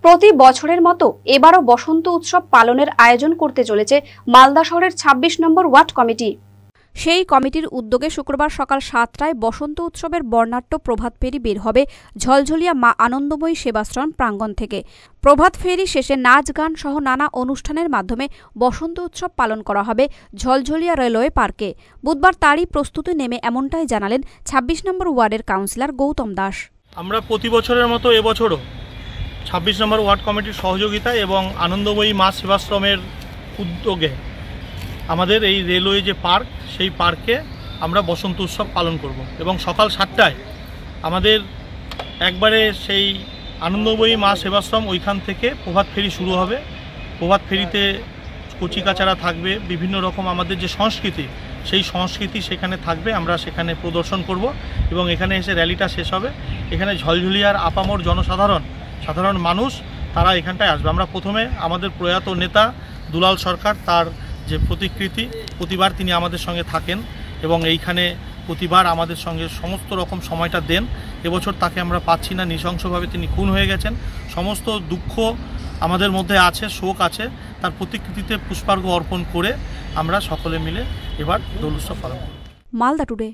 প্রতি বছরের মতো এবারও বসন্ত উৎসব পালনের আয়োজন করতে চলেছে মালদা শহরের ২৬ নম্বর ওয়ার্ড কমিটি। সেই কমিটির উদ্যোগে শুক্রবার সকাল ৭টায় বসন্ত উৎসবের বর্ণাঢ্য প্রভাত ফেরি বের হবে ঝলঝলিয়া মা আনন্দময়ী সেবাশ্রম প্রাঙ্গণ থেকে। প্রভাত ফেরি শেষে নাচ গান সহ নানা অনুষ্ঠানের মাধ্যমে বসন্ত উৎসব পালন করা হবে ঝলঝলিয়া রেলওয়ে পার্কে। বুধবার তারই প্রস্তুতি নেমে এমনটাই জানালেন ২৬ নম্বর ওয়ার্ডের কাউন্সিলর গৌতম দাস। আমরা প্রতি বছরের মতো এবছরও ২৬ নম্বর ওয়ার্ড কমিটির সহযোগিতায় এবং আনন্দময়ী মা সেবাশ্রমের উদ্যোগে আমাদের এই রেলওয়ে যে পার্ক, সেই পার্কে আমরা বসন্ত উৎসব পালন করব এবং সকাল ৭টায় আমাদের একবারে সেই আনন্দময়ী মা সেবাশ্রম ওইখান থেকে প্রভাত ফেরি শুরু হবে। প্রভাত ফেরিতে কচিকাচারা থাকবে, বিভিন্ন রকম আমাদের যে সংস্কৃতি, সেই সংস্কৃতি সেখানে থাকবে, আমরা সেখানে প্রদর্শন করব এবং এখানে এসে র্যালিটা শেষ হবে। এখানে ঝলঝলিয়ার আপামর সাধারণ মানুষ তারা এখানটায় আসবে। আমরা প্রথমে আমাদের প্রয়াত নেতা দুলাল সরকার, তার যে প্রতিবার তিনি আমাদের সঙ্গে থাকেন এবং এইখানে প্রতিবার আমাদের সঙ্গে সমস্ত রকম সময়টা দেন। এবছর তাকে আমরা পাচ্ছি না, নৃশংসভাবে তিনি খুন হয়ে গেছেন। সমস্ত দুঃখ আমাদের মধ্যে আছে, শোক আছে। তার প্রতিকৃতিতে পুষ্পার্ঘ্য অর্পণ করে আমরা সকলে মিলে এবার দোল উৎসব পালন করব। মালদা টুডে।